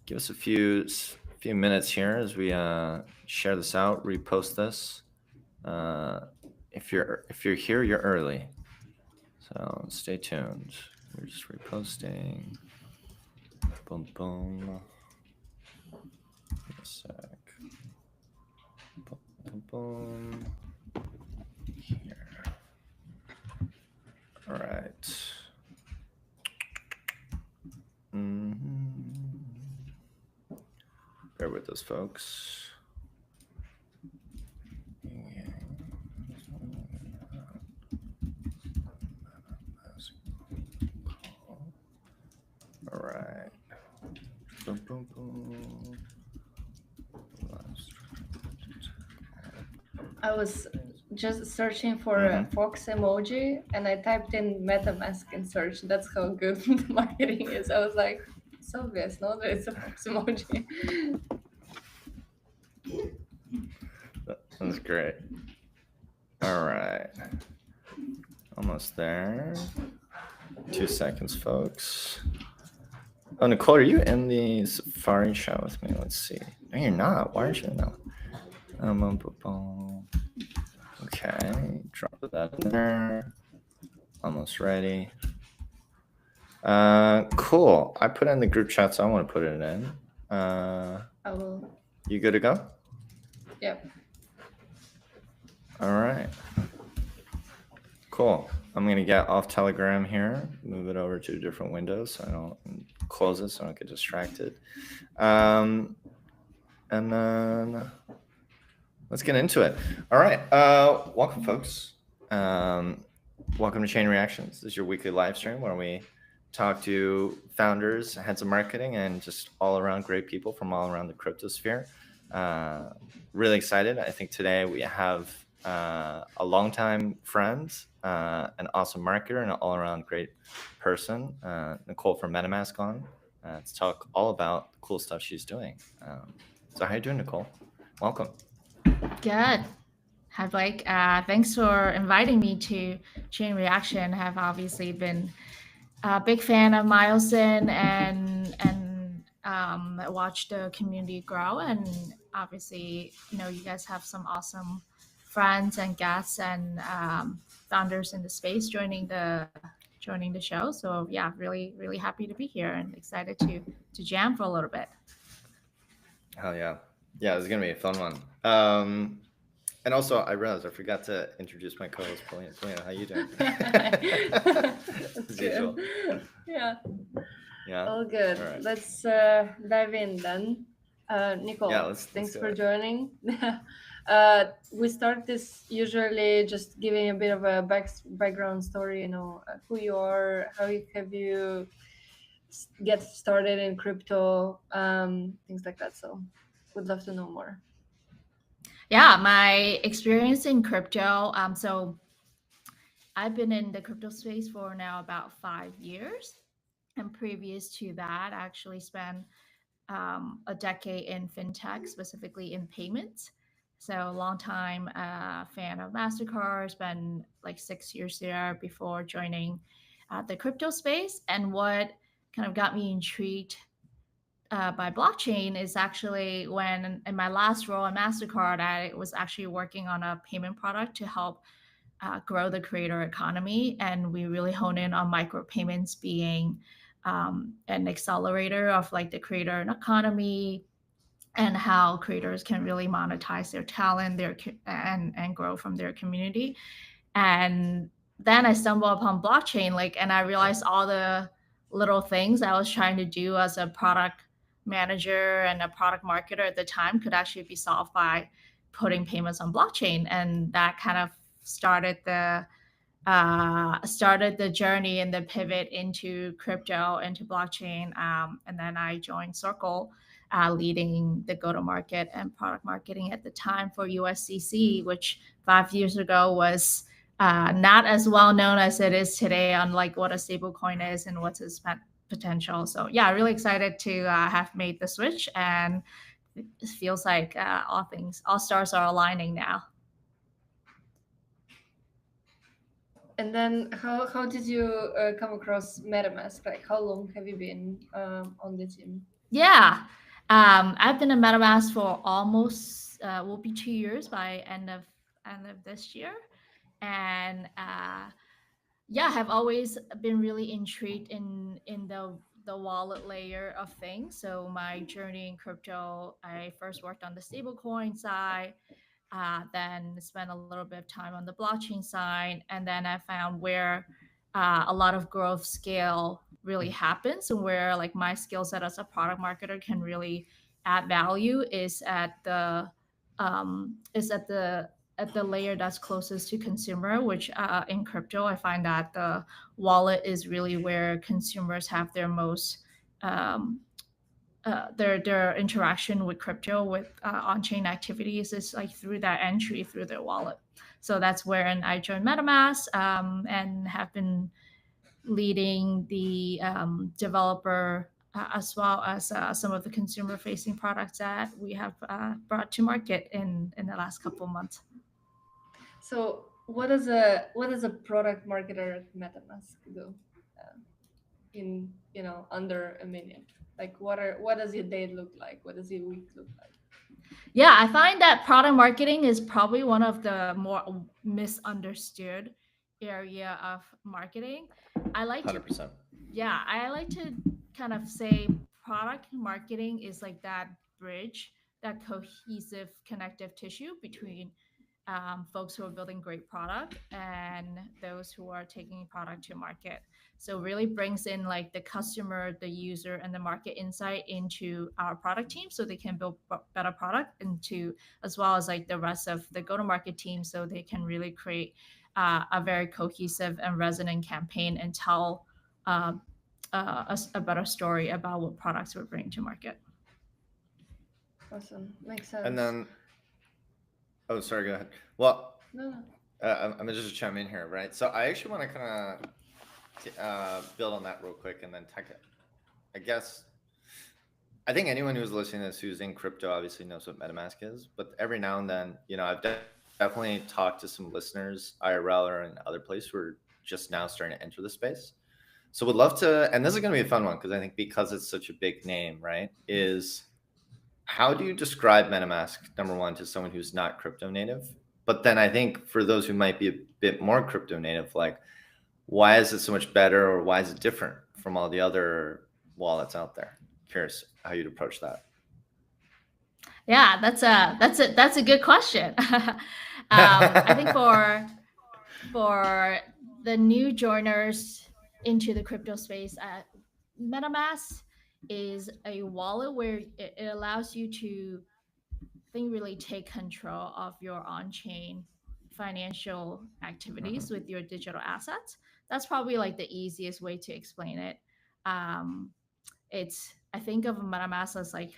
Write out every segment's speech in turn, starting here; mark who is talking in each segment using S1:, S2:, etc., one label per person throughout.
S1: give us a few minutes here as we share this out, repost this. If you're here, you're early, so stay tuned. We're just reposting. Boom, boom. Give a sec. Boom, boom, boom. Here. All right. Bear with us, folks. All right. Boom, boom, boom.
S2: I was just searching for a fox emoji and I typed in MetaMask in search. That's how good the marketing is. I was like, it's obvious, no? That it's a fox emoji.
S1: That's great. All right. Almost there. 2 seconds, folks. Oh, Nicole, are you in the Safari shot with me? Let's see. No, you're not. Why aren't you now? Okay, drop that in there. Almost ready. Cool. I put it in the group chat, so I want to put it in.
S2: I will.
S1: You good to go?
S2: Yep.
S1: All right. Cool. I'm going to get off Telegram here, move it over to a different window so I don't close it so I don't get distracted. And then let's get into it. All right. Welcome, folks. Welcome to Chain Reactions. This is your weekly live stream where we talk to founders, heads of marketing, and just all around great people from all around the crypto sphere. Really excited. I think today we have a longtime friend, an awesome marketer, and an all-around great person, Nicole from Metamask, on to talk all about the cool stuff she's doing. So how you doing, Nicole? Welcome.
S3: Good. Have thanks for inviting me to Chain Reaction. Have obviously been a big fan of Myosin and watched the community grow. And obviously, you guys have some awesome friends and guests and founders in the space joining the show. So yeah, really happy to be here and excited to jam for a little bit.
S1: Hell yeah. Yeah, this is going to be a fun one. And also, I realized I forgot to introduce my co-host, Polina. How you doing?
S2: As usual. Yeah. All good. All right. Let's dive in then. Nicole, thanks for joining. We start this usually just giving a bit of a background story, who you are, how have you get started in crypto, things like that. So would love to know more.
S3: Yeah, my experience in crypto. So I've been in the crypto space for now about 5 years. And previous to that, I actually spent a decade in fintech, specifically in payments. So a long time fan of MasterCard, spent like 6 years there before joining the crypto space. And what kind of got me intrigued by blockchain is actually when in my last role at MasterCard, I was actually working on a payment product to help grow the creator economy. And we really hone in on micropayments being an accelerator of like the creator economy and how creators can really monetize their talent and grow from their community. And then I stumbled upon blockchain, and I realized all the little things I was trying to do as a product manager and a product marketer at the time could actually be solved by putting payments on blockchain. And that kind of started the journey and the pivot into crypto, into blockchain. And then I joined Circle, leading the go-to-market and product marketing at the time for USCC, which 5 years ago was not as well known as it is today on like what a stable coin is and what's its potential. So yeah, really excited to have made the switch, and it feels like all stars are aligning now.
S2: And then how did you come across MetaMask? Like how long have you been on the team?
S3: Yeah. I've been in Metamask for almost will be 2 years by end of this year, and yeah, have always been really intrigued in the wallet layer of things. So my journey in crypto, I first worked on the stablecoin side, then spent a little bit of time on the blockchain side, and then I found where a lot of growth scale really happens, and where like my skill set as a product marketer can really add value is at the at the layer that's closest to consumer, which in crypto I find that the wallet is really where consumers have their most their interaction with crypto, with on-chain activities, is like through that entry through their wallet. So that's where I joined MetaMask, and have been leading the developer as well as some of the consumer-facing products that we have brought to market in the last couple of months.
S2: So what does a product marketer at MetaMask do in under a minute? Like what does your day look like? What does your week look like?
S3: Yeah, I find that product marketing is probably one of the more misunderstood area of marketing. I like
S1: 100%.
S3: I like to kind of say product marketing is like that bridge, that cohesive connective tissue between folks who are building great product and those who are taking product to market. So really brings in like the customer, the user, and the market insight into our product team, so they can build better product into, as well as like the rest of the go-to-market team, so they can really create a very cohesive and resonant campaign and tell a better story about what products we're bringing to market.
S2: Awesome, makes sense.
S1: And then, oh, sorry, go ahead. Well,
S2: no.
S1: I'm gonna just chime in here, right? So I actually want to kind of build on that real quick, and then I guess I think anyone who's listening to this who's in crypto obviously knows what MetaMask is, but every now and then, I've definitely talked to some listeners, IRL or in other places, who are just now starting to enter the space. So would love to, and this is going to be a fun one because I think because it's such a big name, right? Is how do you describe MetaMask, number one, to someone who's not crypto native? But then I think for those who might be a bit more crypto native, like why is it so much better, or why is it different from all the other wallets out there? Curious how you'd approach that.
S3: Yeah, that's a good question. I think for the new joiners into the crypto space, MetaMask is a wallet where it allows you to, I think, really take control of your on-chain financial activities with your digital assets. That's probably like the easiest way to explain it. I think of MetaMask as like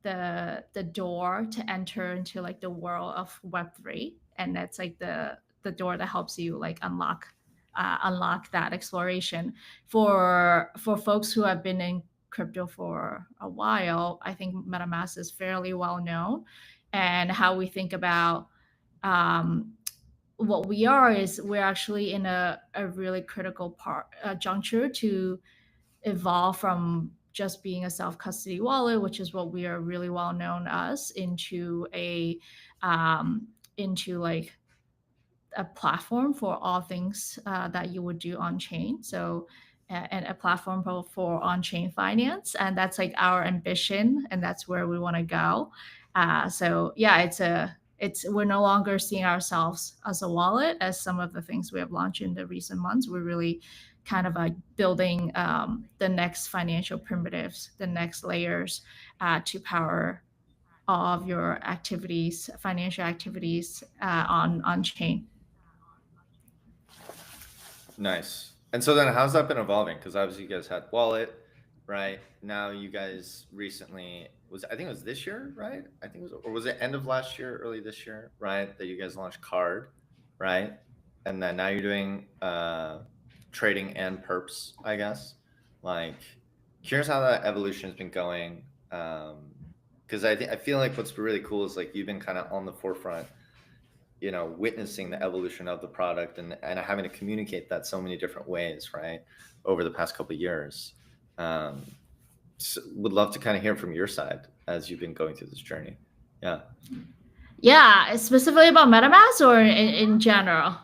S3: the door to enter into like the world of Web3, and that's like the door that helps you like unlock that exploration. For folks who have been in crypto for a while, I think MetaMask is fairly well known, and how we think about what we are is we're actually in a really critical juncture to evolve from just being a self-custody wallet, which is what we are really well known as, into like a platform for all things that you would do on chain. So and a platform for on-chain finance, and that's like our ambition, and that's where we want to go. So yeah, we're no longer seeing ourselves as a wallet, as some of the things we have launched in the recent months. We're really kind of like building the next financial primitives, the next layers to power all of your activities, financial activities on chain.
S1: Nice. And so then how's that been evolving? Because obviously you guys had wallet, right? Now you guys recently, I think it was this year, right? I think it was, or was it end of last year, early this year, right? That you guys launched card, right? And then now you're doing trading and perps, I guess. Like, curious how that evolution has been going. Because I feel like what's really cool is like you've been kind of on the forefront, witnessing the evolution of the product and having to communicate that so many different ways, right, over the past couple of years. would love to kind of hear from your side as you've been going through this journey.
S3: Yeah, specifically about MetaMask or in general?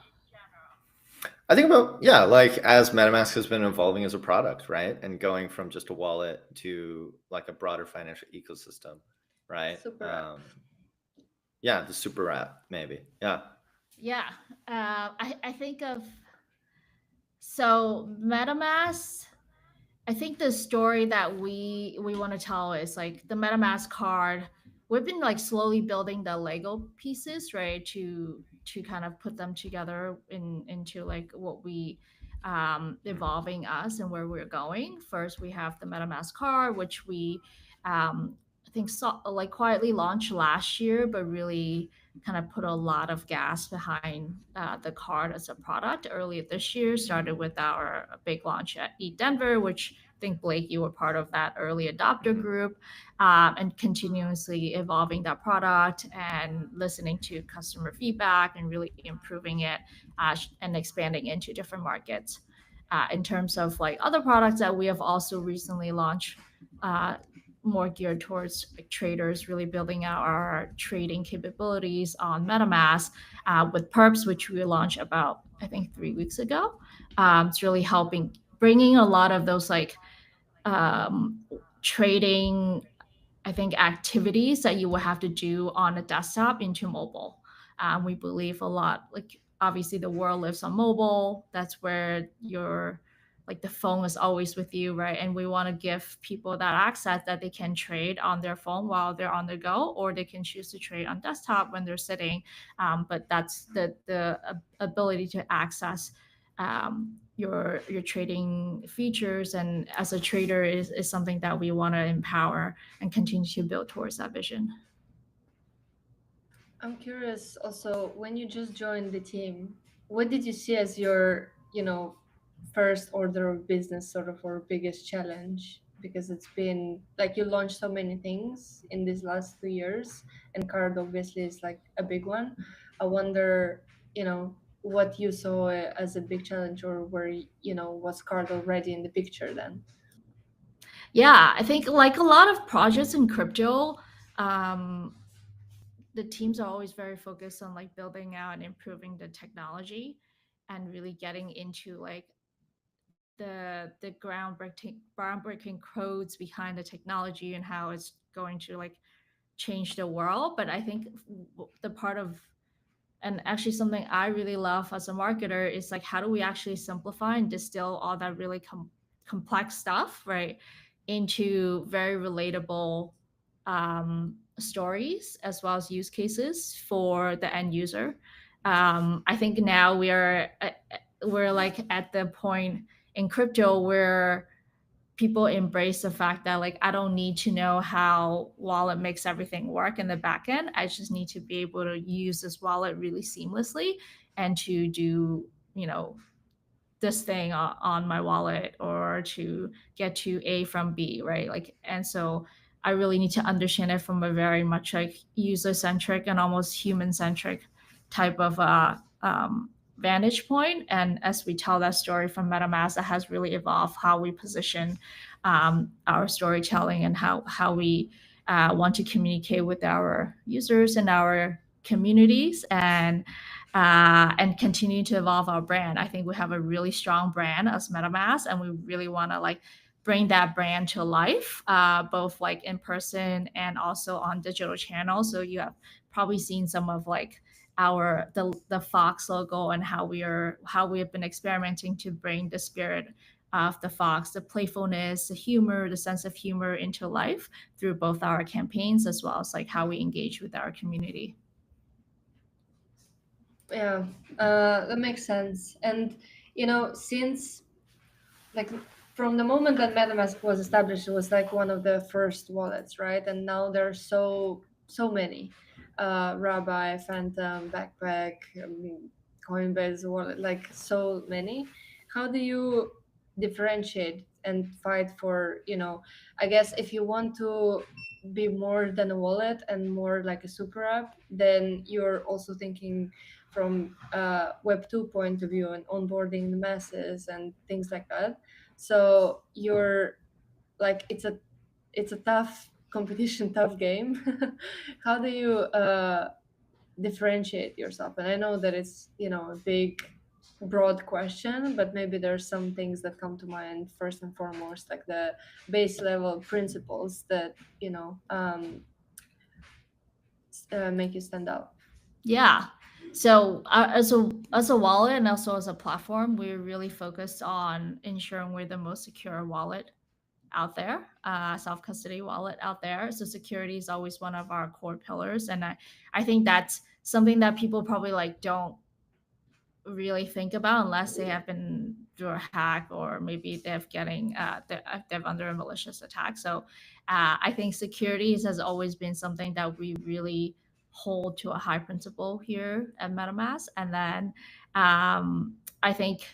S1: I think about, like as MetaMask has been evolving as a product, right? And going from just a wallet to like a broader financial ecosystem, right?
S2: Super app.
S1: The super app, maybe.
S3: Yeah. I think of, so MetaMask, I think the story that we want to tell is like the MetaMask card. We've been like slowly building the Lego pieces, right, to kind of put them together into like what we evolving us and where we're going. First, we have the MetaMask card, which we I think like quietly launched last year, but really kind of put a lot of gas behind the card as a product earlier this year. Started with our big launch at Denver, which I think, Blake, you were part of that early adopter group, and continuously evolving that product and listening to customer feedback and really improving it and expanding into different markets. In terms of like other products that we have also recently launched, more geared towards like traders, really building out our trading capabilities on MetaMask with Perps, which we launched about, I think, 3 weeks ago. It's really helping bringing a lot of those like trading, I think, activities that you will have to do on a desktop into mobile. We believe a lot, like obviously the world lives on mobile. That's where your like the phone is always with you, right? And we want to give people that access that they can trade on their phone while they're on the go, or they can choose to trade on desktop when they're sitting. But that's the ability to access your trading features, and as a trader is something that we want to empower and continue to build towards that vision.
S2: I'm curious also, when you just joined the team, what did you see as your first order of business sort of, or biggest challenge? Because it's been like you launched so many things in these last 2 years, and card obviously is like a big one. I wonder what you saw as a big challenge, or where was card already in the picture then?
S3: Yeah, I think like a lot of projects in crypto, the teams are always very focused on like building out and improving the technology and really getting into like the groundbreaking codes behind the technology and how it's going to like change the world. But I think the part of, and actually something I really love as a marketer, is like how do we actually simplify and distill all that really complex stuff, right, into very relatable stories as well as use cases for the end user. I think now we're like at the point in crypto where people embrace the fact that like I don't need to know how wallet makes everything work in the back end. I just need to be able to use this wallet really seamlessly and to do this thing on my wallet, or to get to A from B, right? Like, and so I really need to understand it from a very much like user centric and almost human centric type of vantage point. And as we tell that story from MetaMask, that has really evolved how we position our storytelling and how we want to communicate with our users and our communities, and continue to evolve our brand. I think we have a really strong brand as MetaMask, and we really want to like bring that brand to life, both like in person and also on digital channels. So you have probably seen some of like the Fox logo and how we have been experimenting to bring the spirit of the Fox, the playfulness, the humor, the sense of humor into life through both our campaigns as well as like how we engage with our community.
S2: Yeah, that makes sense. And since like from the moment that MetaMask was established, it was like one of the first wallets, right? And now there are so many, Rabbi, Phantom, Backpack, Coinbase wallet, like so many. How do you differentiate and fight for, I guess if you want to be more than a wallet and more like a super app, then you're also thinking from Web 2 point of view and onboarding the masses and things like that. So you're like, it's a it's a tough competition, tough game. How do you differentiate yourself? And I know that it's, a big, broad question, but maybe there's some things that come to mind first and foremost, like the base level principles that, make you stand out.
S3: Yeah. So as a wallet and also as a platform, we're really focused on ensuring we're the most secure wallet out there, self-custody wallet out there. So security is always one of our core pillars. And I think that's something that people probably like don't really think about unless they have been through a hack or maybe they've under a malicious attack. So I think security has always been something that we really hold to a high principle here at MetaMask. And then I think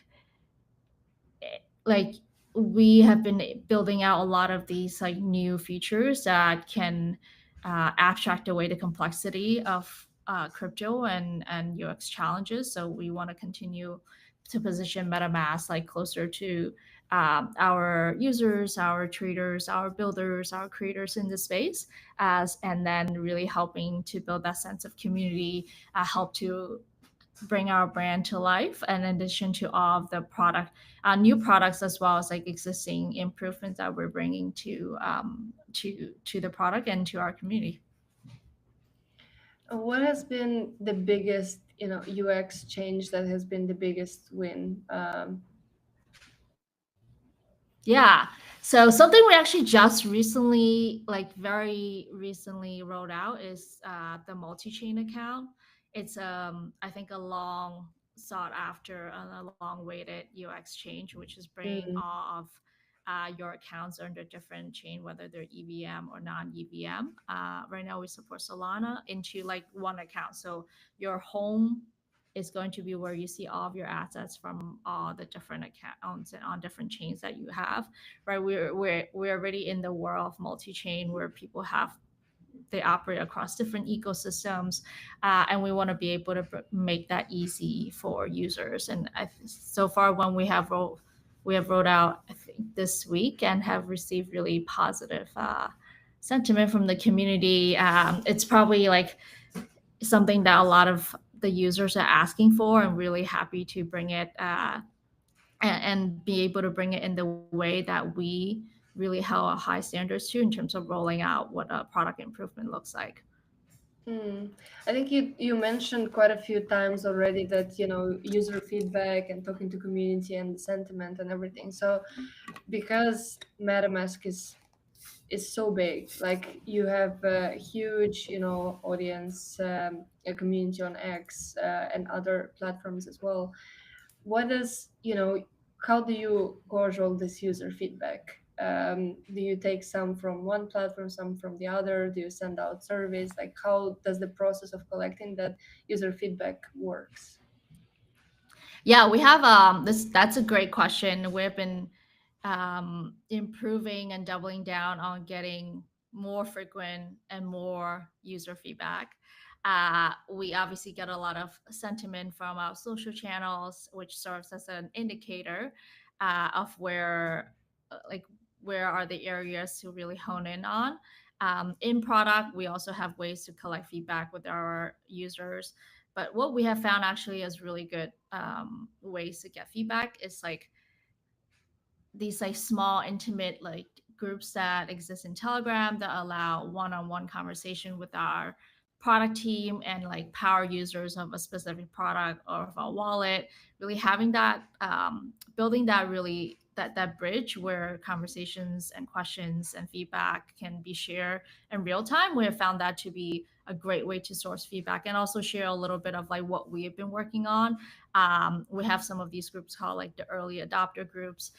S3: like we have been building out a lot of these like new features that can abstract away the complexity of crypto and UX challenges. So we want to continue to position MetaMask like closer to our users, our traders, our builders, our creators in the space, and then really helping to build that sense of community, help to bring our brand to life, and in addition to all of the new products, as well as like existing improvements that we're bringing to the product and to our community.
S2: What has been the biggest, UX change that has been the biggest win?
S3: Yeah. So something we actually just recently, like very recently rolled out is the multi-chain account. It's I think a long sought after and a long waited UX change, which is bringing all of your accounts under different chain, whether they're EVM or non-EVM. Right now we support Solana into like one account. So your home is going to be where you see all of your assets from all the different accounts and on different chains that you have, right? We're already in the world of multi-chain where people they operate across different ecosystems, and we want to be able to make that easy for users. And so far, when we have rolled out, I think this week, and have received really positive sentiment from the community. It's probably like something that a lot of the users are asking for, and really happy to bring it and be able to bring it in the way that we really held high standards to in terms of rolling out what a product improvement looks like.
S2: I think you mentioned quite a few times already that, user feedback and talking to community and sentiment and everything. So because MetaMask is so big, like you have a huge, audience, a community on X and other platforms as well. What is, how do you gauge all this user feedback? Do you take some from one platform, some from the other? Do you send out surveys? Like, how does the process of collecting that user feedback works?
S3: Yeah, we have that's a great question. We've been improving and doubling down on getting more frequent and more user feedback. We obviously get a lot of sentiment from our social channels, which serves as an indicator of where are the areas to really hone in on. In product, we also have ways to collect feedback with our users. But what we have found actually is really good ways to get feedback is like these like small intimate like groups that exist in Telegram that allow one-on-one conversation with our product team and like power users of a specific product or of a wallet, really having that building that really that bridge where conversations and questions and feedback can be shared in real time. We have found that to be a great way to source feedback and also share a little bit of like what we have been working on. We have some of these groups called like the early adopter groups,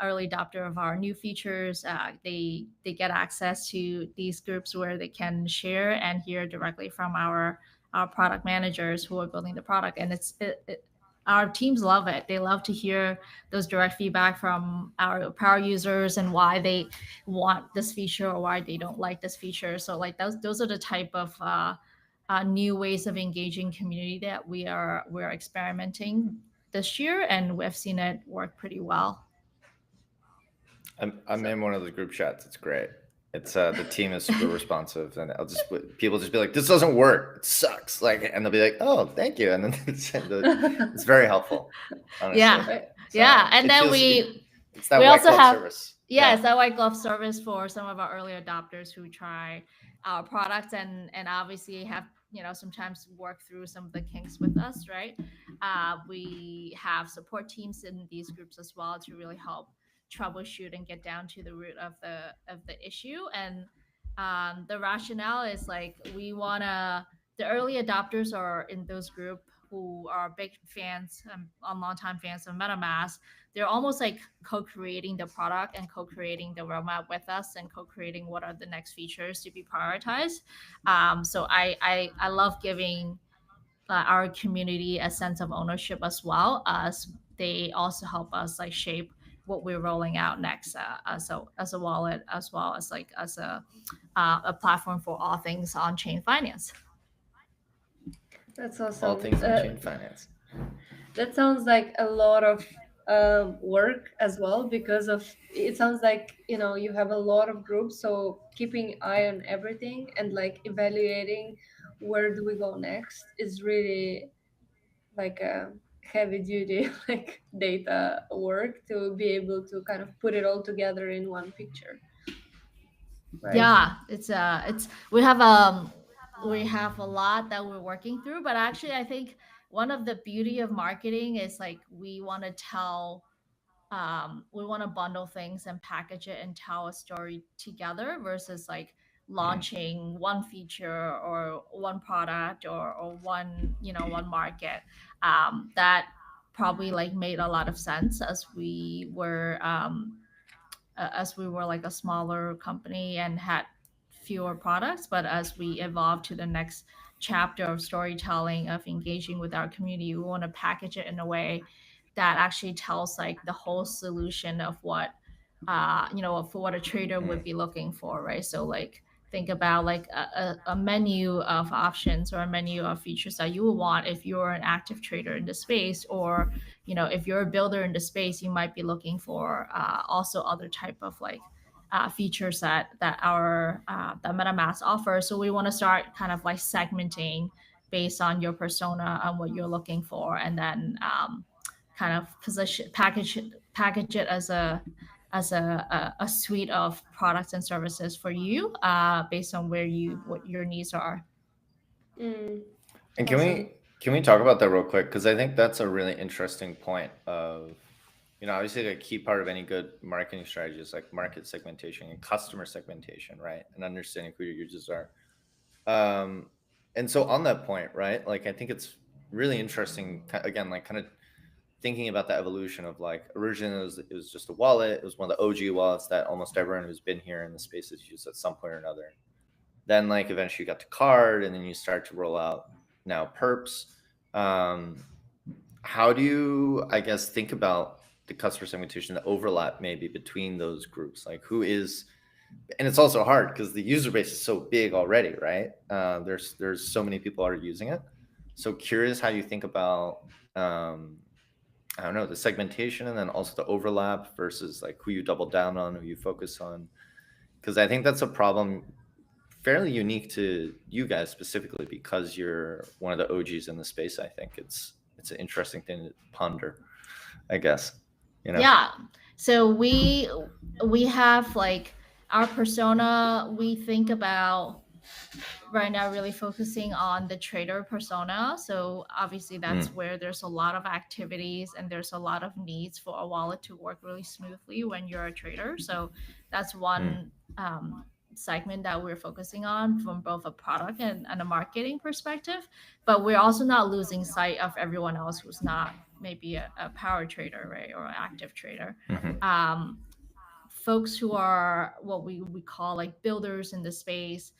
S3: early adopter of our new features. They get access to these groups where they can share and hear directly from our product managers who are building the product. And our teams love it. They love to hear those direct feedback from our power users and why they want this feature or why they don't like this feature. So like those are the type of new ways of engaging community that we're experimenting this year, and we've seen it work pretty well.
S1: I'm in one of the group chats. It's great. It's the team is super responsive, and people just be like, "This doesn't work. It sucks." Like, and they'll be like, "Oh, thank you," and then it's very helpful. Honestly.
S3: Yeah, and then we also have service. It's that white glove service for some of our early adopters who try our products and obviously have sometimes work through some of the kinks with us, right? We have support teams in these groups as well to really help troubleshoot and get down to the root of the issue. And the rationale is like the early adopters are in those group who are big fans longtime fans of MetaMask. They're almost like co-creating the product and co-creating the roadmap with us and co-creating what are the next features to be prioritized. So I love giving our community a sense of ownership as well, as they also help us like shape what we're rolling out next as a wallet, as well as like as a platform for all things on-chain finance.
S2: That's awesome.
S1: All things on-chain finance.
S2: That sounds like a lot of work as well, because it sounds like you have a lot of groups, so keeping eye on everything and like evaluating where do we go next is really like a heavy duty like data work to be able to kind of put it all together in one picture, right?
S3: Yeah, it's we have a lot that we're working through, but actually I think one of the beauty of marketing is like we want to bundle things and package it and tell a story together versus like launching one feature or one product or one market. That probably like made a lot of sense as we were like a smaller company and had fewer products. But as we evolve to the next chapter of storytelling, of engaging with our community, we want to package it in a way that actually tells like the whole solution of what for what a trader would be looking for, right? So like think about like a menu of options or a menu of features that you would want if you're an active trader in the space, or if you're a builder in the space, you might be looking for also other type of like features that our that MetaMask offers. So we want to start kind of like segmenting based on your persona and what you're looking for, and then kind of package it as a suite of products and services for you based on what your needs are.
S1: And can we talk about that real quick, because I think that's a really interesting point of obviously a key part of any good marketing strategy is like market segmentation and customer segmentation, right? And understanding who your users are. And so on that point, right, like I think it's really interesting, again, like kind of thinking about the evolution of like originally it was just a wallet. It was one of the OG wallets that almost everyone who's been here in the space has used at some point or another. Then like eventually you got to card, and then you start to roll out now perps. How do you, I guess, think about the customer segmentation, the overlap maybe between those groups? Like who is, and it's also hard because the user base is so big already, right? There's so many people already using it. So curious how you think about I don't know, the segmentation, and then also the overlap versus like who you double down on, who you focus on. Because I think that's a problem fairly unique to you guys specifically, because you're one of the OGs in the space. I think it's an interesting thing to ponder, I guess.
S3: Yeah. So we have like our persona. We think about right now really focusing on the trader persona. So obviously that's where there's a lot of activities and there's a lot of needs for a wallet to work really smoothly when you're a trader. So that's one segment that we're focusing on from both a product and a marketing perspective. But we're also not losing sight of everyone else who's not maybe a power trader, right, or an active trader. Folks who are what we call like builders in the space.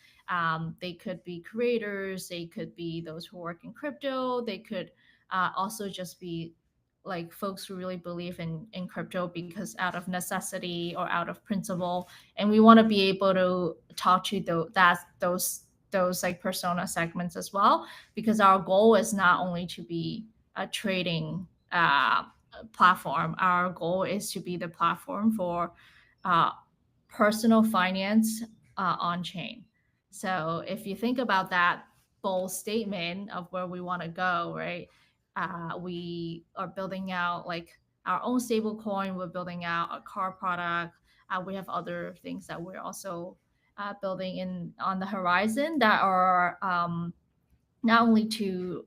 S3: They could be creators, they could be those who work in crypto, they could also just be like folks who really believe in crypto because out of necessity or out of principle. And we want to be able to talk to those like persona segments as well, because our goal is not only to be a trading platform. Our goal is to be the platform for personal finance on chain. So if you think about that bold statement of where we want to go, right? We are building out like our own stable coin. We're building out a car product. We have other things that we're also building in on the horizon that are not only to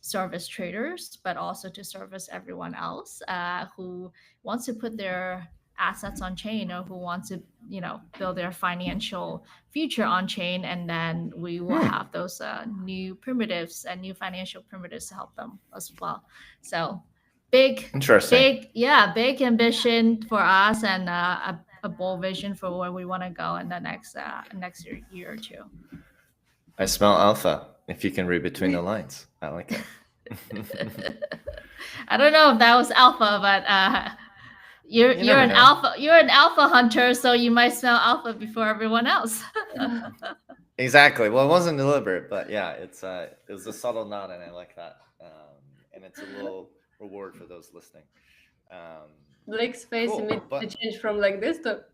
S3: service traders, but also to service everyone else who wants to put their assets on chain or who wants to build their financial future on chain, and then we will have those new primitives and new financial primitives to help them as well. So big ambition for us, and a bold vision for where we want to go in the next year or two.
S1: I smell alpha, if you can read between the lines. I like it.
S3: I don't know if that was alpha, but you're an alpha. You're an alpha hunter, so you might smell alpha before everyone else.
S1: Exactly. Well, it wasn't deliberate, but yeah, it was a subtle nod, and I like that. And it's a little reward for those listening.
S2: Blake's face immediately changed from like this to.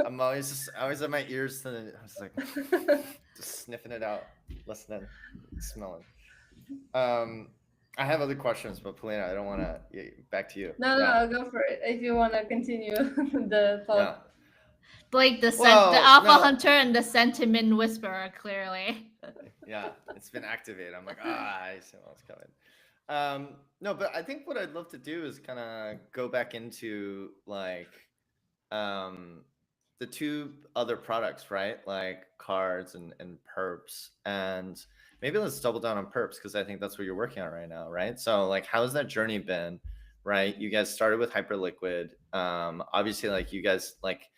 S1: I'm always at my ears, and I was like just sniffing it out, listening, smelling. I have other questions, but Polina, I don't want to. Back to you.
S2: No, I'll go for it if you want to continue the thought.
S3: Yeah. Blake, the alpha hunter and the sentiment whisperer, clearly.
S1: Yeah, it's been activated. I'm like, I see what's coming. No, but I think what I'd love to do is kind of go back into like the two other products, right? Like cards and perps, and maybe let's double down on perps because I think that's what you're working on right now, right? So like, how's that journey been, right? You guys started with Hyperliquid. Obviously, like you guys like.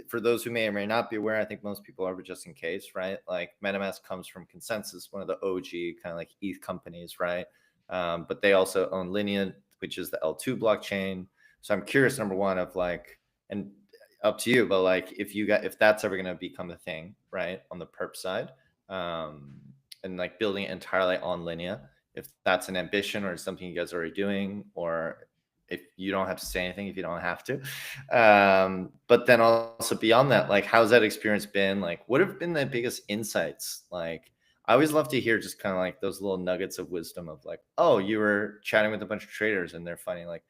S1: For those who may or may not be aware, I think most people are, but just in case, right? Like Metamask comes from Consensus, one of the OG kind of like ETH companies, right? But they also own Linea, which is the L2 blockchain. So I'm curious, number one, of like, and up to you, but like if that's ever going to become a thing, right, on the perp side, and like building it entirely on Linea, if that's an ambition or something you guys are already doing, or if you don't have to say anything, if you don't have to. But then also beyond that, like, how's that experience been? Like, what have been the biggest insights? Like, I always love to hear just kind of like those little nuggets of wisdom of like, oh, you were chatting with a bunch of traders and they're finding like,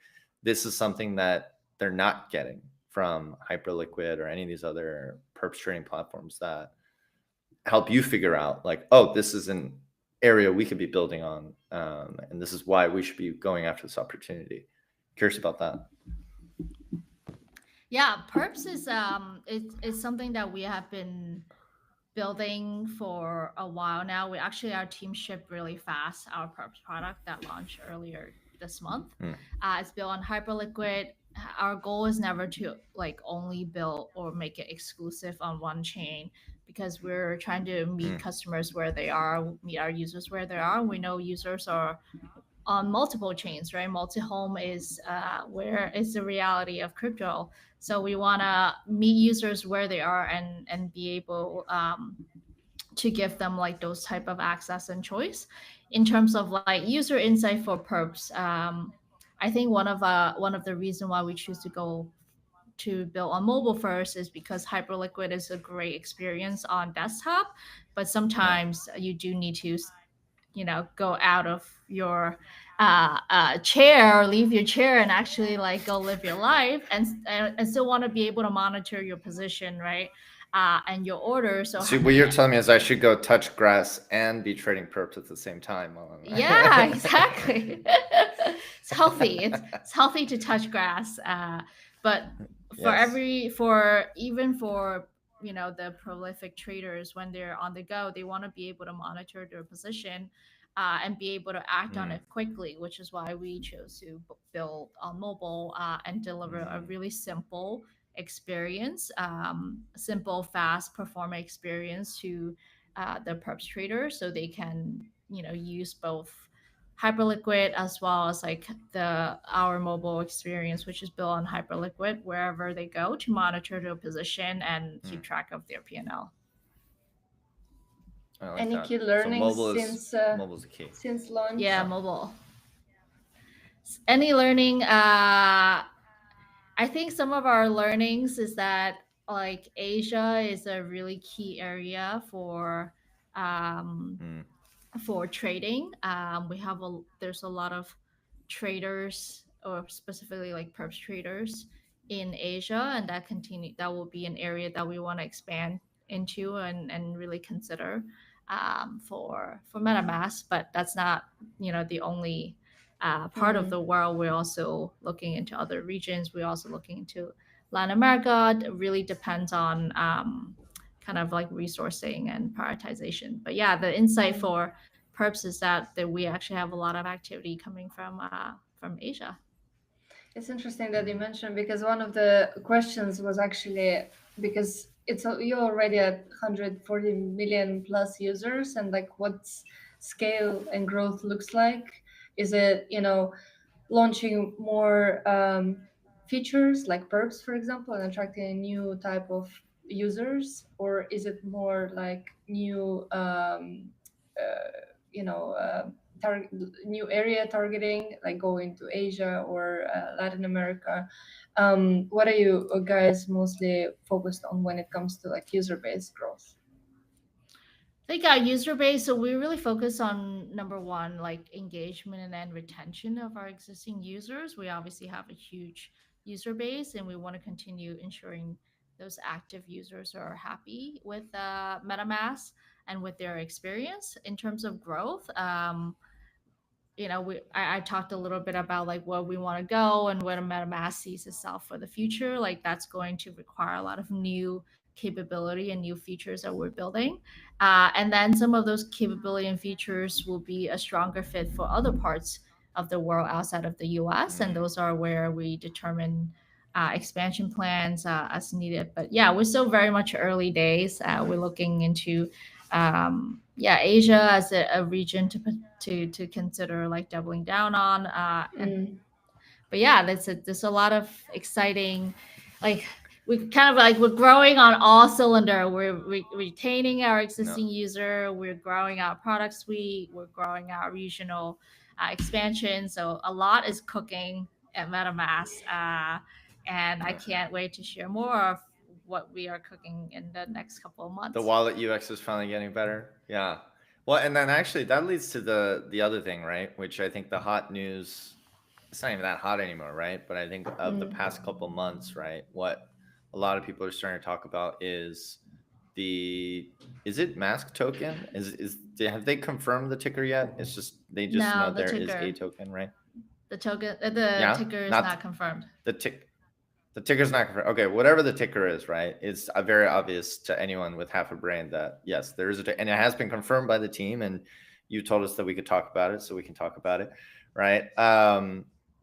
S1: this is something that they're not getting from Hyperliquid or any of these other perps trading platforms that help you figure out like, oh, this is an area we could be building on. And this is why we should be going after this opportunity. Curious about that.
S3: Yeah, perps is it's something that we have been building for a while now. Our team shipped really fast our perps product that launched earlier this month. It's built on Hyperliquid. Our goal is never to like only build or make it exclusive on one chain, because we're trying to meet customers where they are, meet our users where they are. We know users are on multiple chains, right? Multi-home is where is the reality of crypto. So we want to meet users where they are and be able to give them like those type of access and choice. In terms of like user insight for perps, I think one of the reasons why we choose to go to build on mobile first is because Hyperliquid is a great experience on desktop, but sometimes you do need to go out of your chair, leave your chair, and actually like go live your life, and still want to be able to monitor your position, right? And your order. So
S1: what you're telling me is I should go touch grass and be trading perps at the same time.
S3: Yeah, exactly. It's healthy. It's healthy to touch grass, but for the prolific traders, when they're on the go, they want to be able to monitor their position and be able to act on it quickly, which is why we chose to build on mobile and deliver a really simple experience, simple, fast, performant experience to the perps trader, so they can use both Hyperliquid as well as like our mobile experience, which is built on Hyperliquid, wherever they go to monitor their position and keep track of their P&L.
S1: Like
S2: any
S1: that.
S2: key learnings
S1: mobile's the key.
S2: Since launch?
S3: Yeah, mobile. Any learning? I think some of our learnings is that like Asia is a really key area for trading. There's a lot of traders, or specifically like perps traders in Asia, and that will be an area that we want to expand into and really consider for MetaMask. But that's not the only part of the world. We're also looking into other regions. We're also looking into Latin America. It really depends on kind of like resourcing and prioritization. But yeah, the insight for perps is that we actually have a lot of activity coming from Asia.
S2: It's interesting that you mentioned, because one of the questions was actually because you're already at 140 million plus users, and like what's scale and growth looks like. Is it launching more features like perps, for example, and attracting a new type of users, or is it more like new new area targeting, like going to Asia or Latin America? What are you guys mostly focused on when it comes to like user base growth?
S3: I think our user base, so we really focus on number one, like engagement and then retention of our existing users. We obviously have a huge user base, and we want to continue ensuring those active users are happy with MetaMask and with their experience. In terms of growth, I talked a little bit about like where we want to go and where MetaMask sees itself for the future. Like that's going to require a lot of new capability and new features that we're building. And then some of those capability and features will be a stronger fit for other parts of the world outside of the US. And those are where we determine expansion plans as needed. But yeah, we're still very much early days. We're looking into Asia as a region to consider like doubling down on. But yeah, there's a lot of exciting, like we kind of like we're growing on all cylinder. We're retaining our existing user. We're growing our product suite. We're growing our regional expansion. So a lot is cooking at MetaMask, and I can't wait to share more of what we are cooking in the next couple of months.
S1: The wallet UX is finally getting better. Yeah. Well, and then actually that leads to the other thing, right? Which I think the hot news, it's not even that hot anymore, right? But I think of the past couple months, right? What a lot of people are starting to talk about is is it mask token? Have they confirmed the ticker yet? It's just they just know there is a token, right?
S3: The token, ticker is not confirmed.
S1: The ticker's not confirmed. Okay, whatever the ticker is, right? It's very obvious to anyone with half a brain that yes, there is and it has been confirmed by the team, and you told us that we could talk about it, so we can talk about it, right?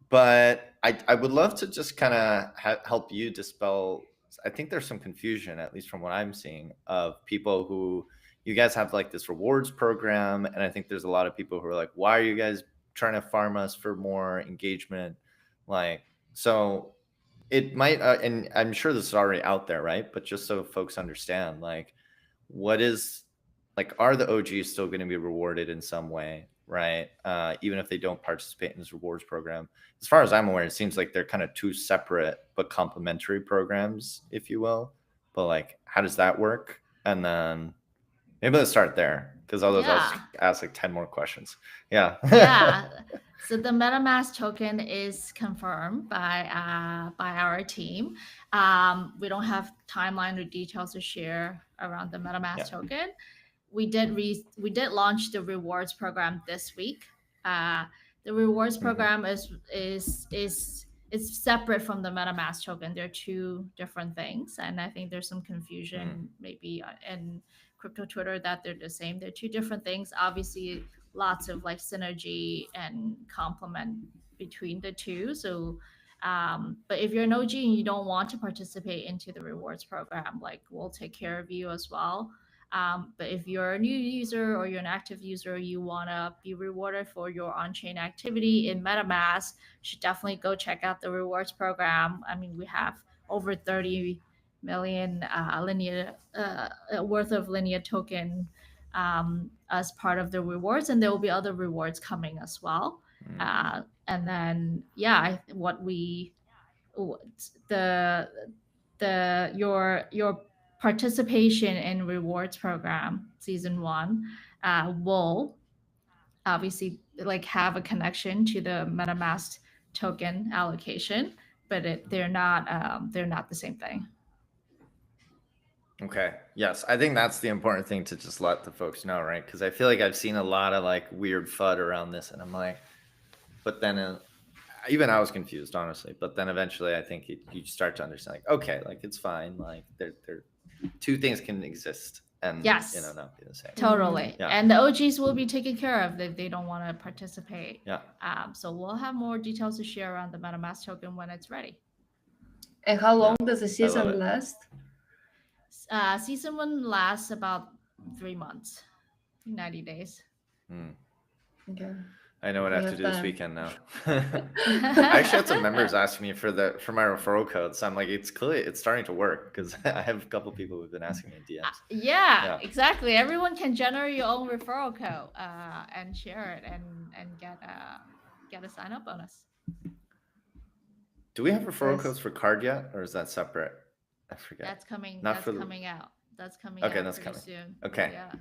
S1: But I would love to just kind of help you dispel. I think there's some confusion, at least from what I'm seeing, of people who you guys have like this rewards program, and I think there's a lot of people who are like, why are you guys trying to farm us for more engagement? Like, so it might, and I'm sure this is already out there, right? But just so folks understand, like, are the OGs still going to be rewarded in some way, right? Even if they don't participate in this rewards program. As far as I'm aware, it seems like they're kind of two separate but complementary programs, if you will. But like, how does that work? And then maybe let's start there, because otherwise I'll ask like 10 more questions. Yeah.
S3: Yeah. So the MetaMask token is confirmed by our team. We don't have timeline or details to share around the MetaMask token. We did launch the rewards program this week. The rewards program is separate from the MetaMask token. They're two different things, and I think there's some confusion maybe in crypto Twitter that they're the same. They're two different things. Obviously, lots of like synergy and complement between the two. So, but if you're an OG and you don't want to participate into the rewards program, like we'll take care of you as well. But if you're a new user or you're an active user, you want to be rewarded for your on-chain activity in MetaMask, you should definitely go check out the rewards program. I mean, we have over 30 million linear worth of linear token as part of the rewards, and there will be other rewards coming as well. And then what we your participation in rewards program season 1 will obviously like have a connection to the MetaMask token allocation, but they're not the same thing.
S1: Okay. Yes, I think that's the important thing to just let the folks know, right? Because I feel like I've seen a lot of like weird FUD around this, and I'm like, but then even I was confused, honestly. But then eventually, I think you start to understand, like, okay, like it's fine. Like they're two things can exist and
S3: yes,
S1: not be the same.
S3: Totally. Yeah. And the OGs will be taken care of if they don't want to participate.
S1: Yeah.
S3: So we'll have more details to share around the MetaMask token when it's ready.
S2: And how long does the season last?
S3: Season 1 lasts about 3 months, 90 days.
S2: Okay.
S1: I know what I have to do this weekend now. I actually had some members asking me for my referral code, so I'm like, it's starting to work because I have a couple people who've been asking me in DMs.
S3: Yeah, exactly. Everyone can generate your own referral code and share it and get a sign up bonus.
S1: Do we have referral codes for card yet, or is that separate? I forget.
S3: That's coming. That's coming out. That's coming.
S1: Okay,
S3: out
S1: that's
S3: pretty
S1: coming
S3: soon.
S1: Okay.
S3: Yeah.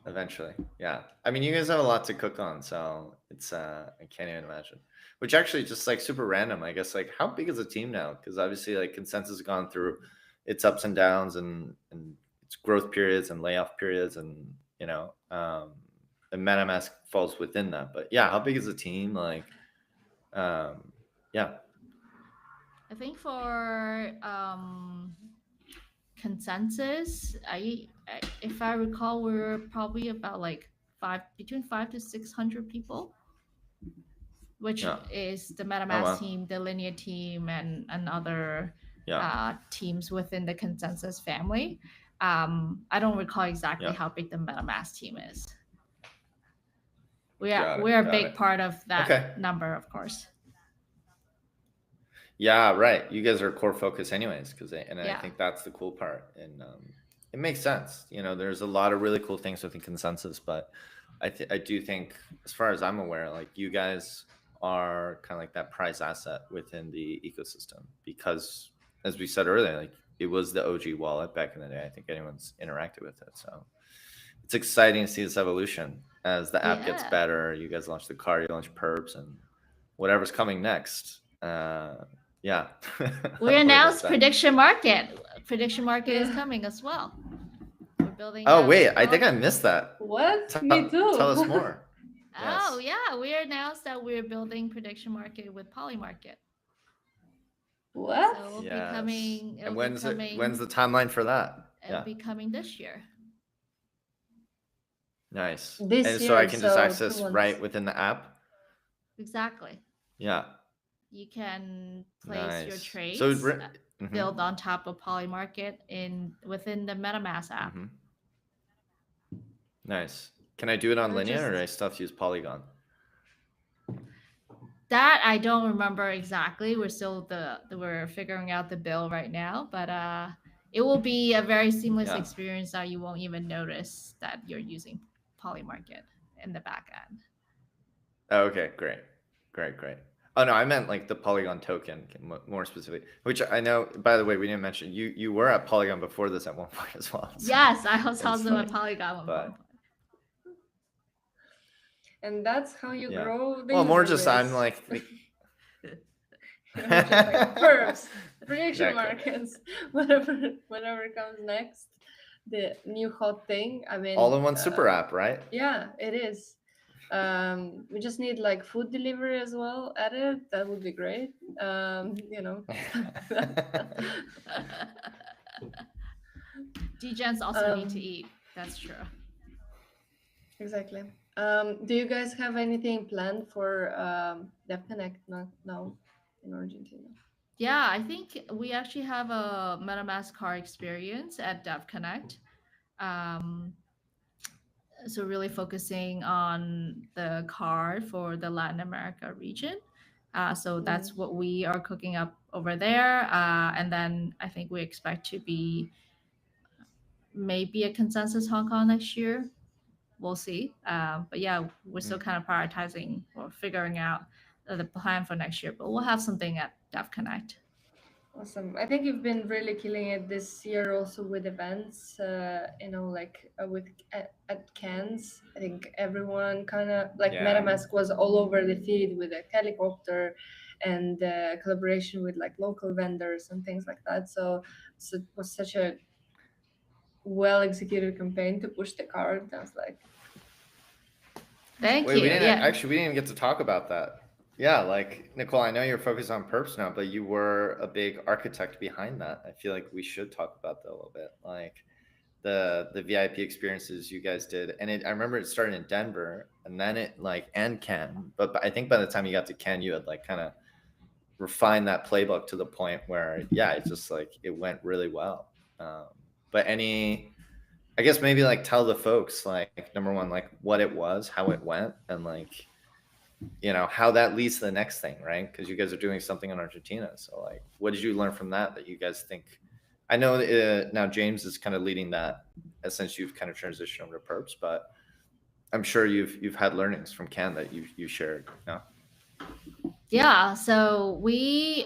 S1: Eventually, yeah. I mean, you guys have a lot to cook on, so it's I can't even imagine. Which actually, just like super random, I guess. Like, how big is the team now? Because obviously, like Consensus has gone through its ups and downs and its growth periods and layoff periods, and and MetaMask falls within that. But yeah, how big is the team? Like, yeah.
S3: I think for Consensus, if I recall, we were probably about like between 500 to 600 people, which is the MetaMask team, the Linear team, and other teams within the Consensus family. I don't recall exactly how big the MetaMask team is. We're a big part of that number, of course.
S1: Yeah, right. You guys are a core focus anyways, I think that's the cool part. And it makes sense. There's a lot of really cool things within Consensus, but I do think, as far as I'm aware, like you guys are kind of like that prize asset within the ecosystem because, as we said earlier, like it was the OG wallet back in the day. I think anyone's interacted with it. So it's exciting to see this evolution as the app gets better. You guys launch the card, you launch perps, and whatever's coming next. Yeah.
S3: We announced prediction market. Prediction market is coming as well. We're building.
S1: Oh wait, I think I missed that.
S2: What? Me too.
S1: Tell us more.
S3: Oh yeah, we announced that we're building prediction market with Polymarket.
S2: What?
S3: So it'll be coming.
S1: And when's the timeline for that?
S3: It'll be coming this year.
S1: Nice.
S2: This
S1: and
S2: year,
S1: so I can just access right within the app.
S3: Exactly.
S1: Yeah.
S3: You can place your trades, build on top of Polymarket within the MetaMask app.
S1: Nice. Can I do it on Linear, or do I still have to use Polygon?
S3: That I don't remember exactly. We're figuring out the bill right now, but it will be a very seamless experience that you won't even notice that you're using Polymarket in the back end.
S1: Oh, okay, great. Oh no, I meant like the Polygon token more specifically, which I know, by the way, we didn't mention you were at Polygon before this at one point as well.
S3: So yes, I was also at Polygon at one point.
S2: And that's how you grow the
S1: more just I'm like
S2: perps, prediction markets, whatever comes next, the new hot thing. I mean,
S1: all-in-one super app, right?
S2: Yeah, it is. We just need like food delivery as well added. That would be great.
S3: Degens also need to eat. That's true.
S2: Exactly. Do you guys have anything planned for DevConnect now in Argentina?
S3: Yeah, I think we actually have a MetaMask card experience at DevConnect. So really focusing on the card for the Latin America region. So that's what we are cooking up over there. And then I think we expect to be maybe a Consensus Hong Kong next year. We'll see. But yeah, we're still kind of prioritizing or figuring out the plan for next year, but we'll have something at Dev Connect.
S2: Awesome. I think you've been really killing it this year also with events, with at Cannes. I think everyone kind of Metamask was all over the feed with a helicopter and collaboration with like local vendors and things like that. So it was such a well executed campaign to push the card. I was like,
S3: thank you.
S1: We didn't even get to talk about that. Yeah, like Nicole, I know you're focused on perps now, but you were a big architect behind that. I feel like we should talk about that a little bit, like the VIP experiences you guys did. And I remember it started in Denver, and then and Ken. But I think by the time you got to Ken, you had like kind of refined that playbook to the point where it's just like it went really well. But I guess maybe like tell the folks like number one, like what it was, how it went, and like how that leads to the next thing, right? Because you guys are doing something in Argentina. So like, what did you learn from that you guys think? I know now James is kind of leading that since you've kind of transitioned over to perps, but I'm sure you've had learnings from Ken that you shared.
S3: Yeah. So we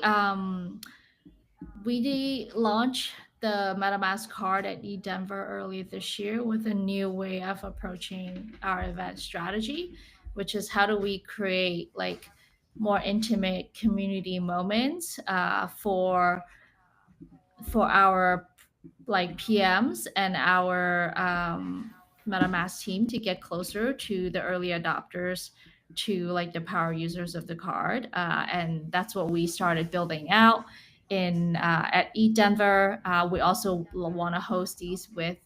S3: launched the MetaMask card at eDenver early this year with a new way of approaching our event strategy, which is how do we create like more intimate community moments for our like PMs and our MetaMask team to get closer to the early adopters, to like the power users of the card, and that's what we started building out at eDenver. We also want to host these with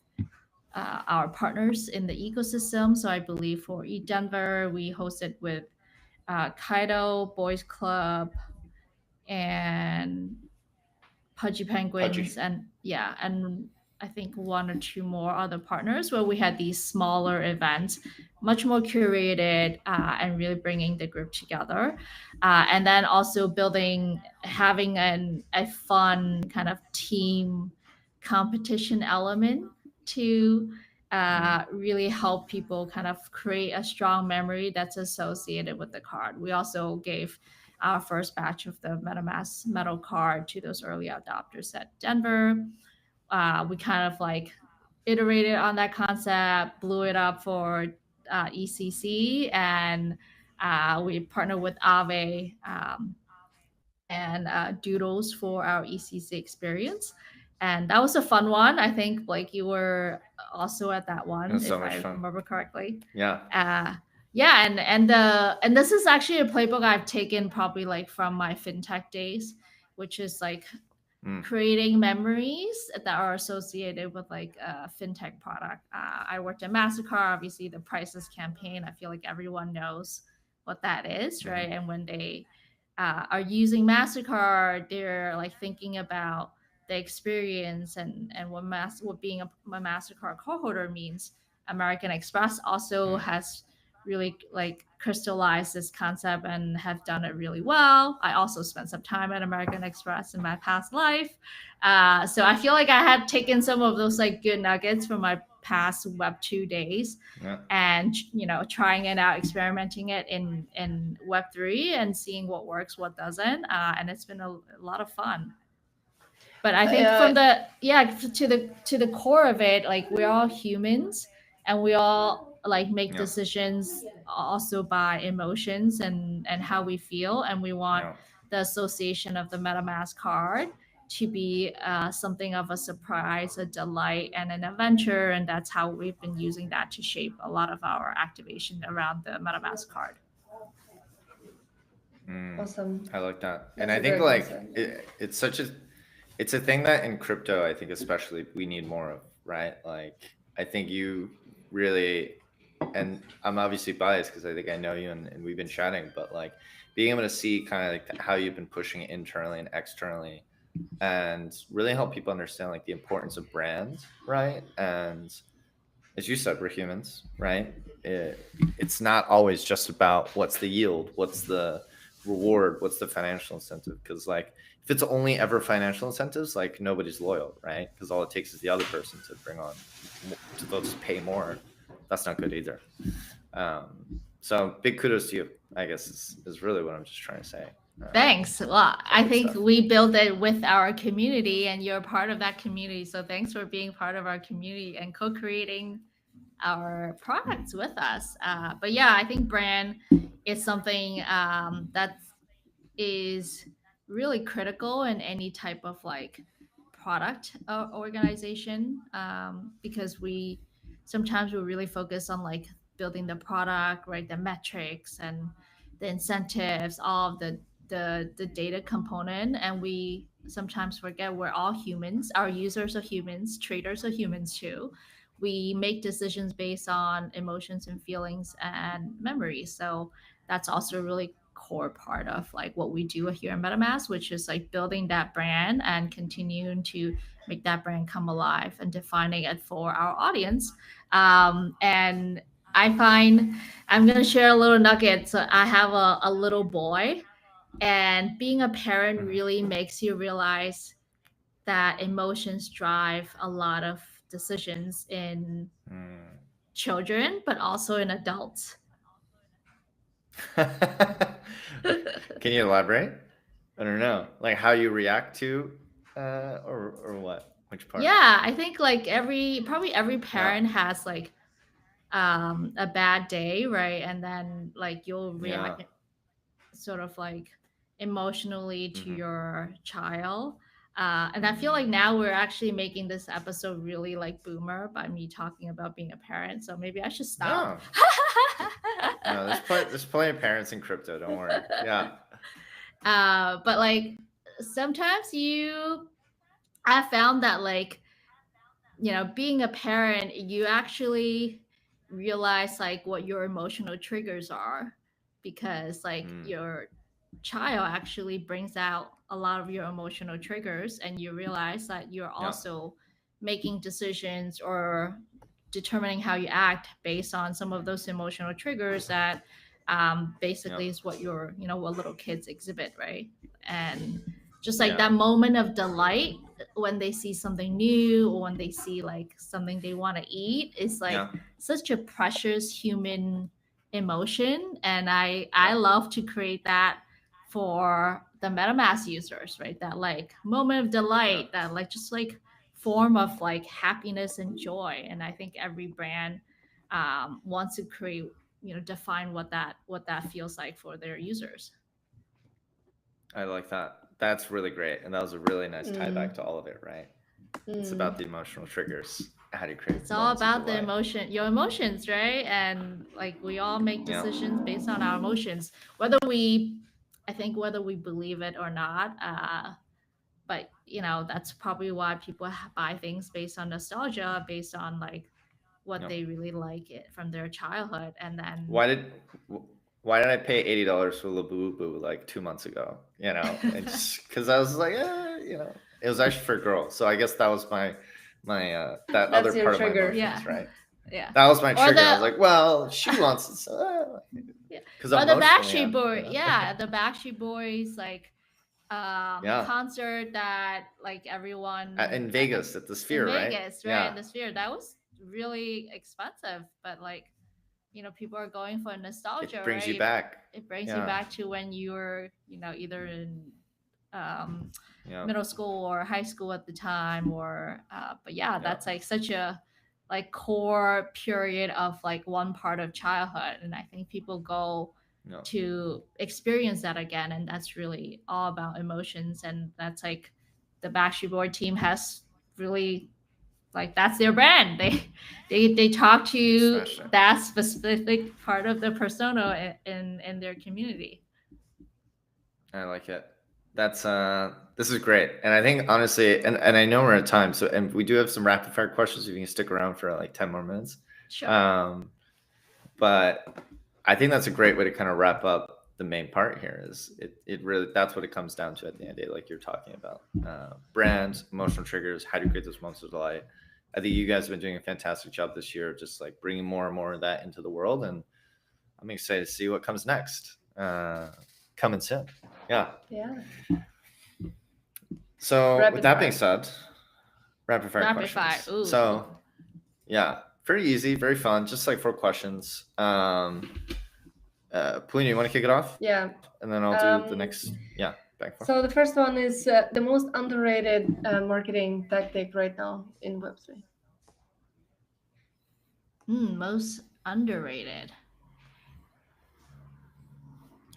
S3: our partners in the ecosystem. So I believe for eDenver, we hosted with Kaido, Boys Club, and Pudgy Penguins, and I think one or two more other partners where we had these smaller events, much more curated and really bringing the group together. And then also having a fun kind of team competition element to really help people kind of create a strong memory that's associated with the card. We also gave our first batch of the MetaMask metal card to those early adopters at Denver. We kind of like iterated on that concept, blew it up for ECC, and we partnered with Aave and Doodles for our ECC experience. And that was a fun one. I think Blake, you were also at that one, if I remember correctly.
S1: Yeah.
S3: And this is actually a playbook I've taken probably like from my fintech days, which is like creating memories that are associated with like a fintech product. I worked at MasterCard, obviously the Priceless campaign. I feel like everyone knows what that is, right? And when they are using MasterCard, they're like thinking about the experience and what being a MasterCard cardholder means. American Express also has really like crystallized this concept and have done it really well. I also spent some time at American Express in my past life. So I feel like I had taken some of those like good nuggets from my past Web2 days and, trying it out, experimenting it in Web3 and seeing what works, what doesn't. And it's been a lot of fun. But I think from to the core of it, like we're all humans and we all like make decisions also by emotions and how we feel. And we want the association of the MetaMask card to be something of a surprise, a delight, and an adventure. And that's how we've been using that to shape a lot of our activation around the MetaMask card.
S2: Awesome.
S1: I like that. And I think like it's a thing that in crypto, I think especially we need more of, right? Like I think you really, and I'm obviously biased because I think I know you and we've been chatting, but like being able to see kind of like how you've been pushing it internally and externally and really help people understand like the importance of brands, right? And as you said, we're humans, right? It's not always just about what's the yield, what's the reward, what's the financial incentive, because like if it's only ever financial incentives, like nobody's loyal, right? Because all it takes is the other person to bring on, to they'll just pay more. That's not good either. So big kudos to you, I guess is really what I'm just trying to say.
S3: Thanks. Well, I think we built it with our community, and you're part of that community. So thanks for being part of our community and co-creating our products with us. But yeah, I think brand is something that is really critical in any type of like product organization, because we sometimes really focus on like building the product, right? The metrics and the incentives, all of the data component, and we sometimes forget we're all humans. Our users are humans, traders are humans too. We make decisions based on emotions and feelings and memories. So that's also a really core part of like what we do here in Metamask, which is like building that brand and continuing to make that brand come alive and defining it for our audience. And I find I'm going to share a little nugget. So I have a little boy, and being a parent really makes you realize that emotions drive a lot of decisions in children, but also in adults.
S1: Can you elaborate? I don't know, like how you react to or what? Which part?
S3: Yeah, I think like probably every parent has like a bad day, right? And then like you'll react sort of like emotionally to your child. And I feel like now we're actually making this episode really like boomer by me talking about being a parent. So maybe I should stop.
S1: No, there's plenty of parents in crypto. Don't worry. Yeah.
S3: But like sometimes I found that like, being a parent, you actually realize like what your emotional triggers are, because like your child actually brings out a lot of your emotional triggers, and you realize that you're also making decisions or determining how you act based on some of those emotional triggers that basically is what what little kids exhibit, right? And just like that moment of delight when they see something new, or when they see like something they want to eat, is like such a precious human emotion. And I love to create that for the MetaMask users, right? That like moment of delight, that like just like form of like happiness and joy. And I think every brand wants to create, define what that feels like for their users.
S1: I like that. That's really great. And that was a really nice tie back to all of it, right? It's about the emotional triggers. How do you create?
S3: It's all about the your emotions, right? And like we all make decisions based on our emotions, whether we believe it or not. But that's probably why people buy things based on nostalgia, based on like what they really like it from their childhood. And then
S1: why did I pay $80 for Labubu like 2 months ago? Because I was like, it was actually for a girl. So I guess that was my that other part trigger. Of my emotions, right?
S3: Yeah,
S1: that was my trigger. I was like, well, she wants it, so
S3: because the Backstreet Boys, the Backstreet Boys like concert that like everyone
S1: in Vegas at the Sphere,
S3: right? Vegas, right? In the Sphere, that was really expensive, but like people are going for nostalgia.
S1: It brings
S3: right?
S1: you back.
S3: It brings you back to when you were either in middle school or high school at the time, or but that's like such a like core period of like one part of childhood, and I think people go to experience that again, and that's really all about emotions. And that's like the Backstreet Boys team has really like, that's their brand. They talk to that specific part of the persona in their community.
S1: I like it. That's this is great. And I think honestly, and I know we're at time, so and we do have some rapid fire questions if you can stick around for like 10 more minutes.
S3: Sure.
S1: But I think that's a great way to kind of wrap up the main part here. Is it really, that's what it comes down to at the end of the day, like you're talking about. Brands, emotional triggers, how do you create those moments of delight? I think you guys have been doing a fantastic job this year, just like bringing more and more of that into the world. And I'm excited to see what comes next. Coming soon. Yeah. So with that being said, rapid fire questions.
S3: Ooh.
S1: So yeah, very easy, very fun, just like 4 questions. Polina, you want to kick it off?
S2: Yeah.
S1: And then I'll do the next. Yeah.
S2: So the first one is the most underrated marketing tactic right now in Web3.
S3: Most underrated.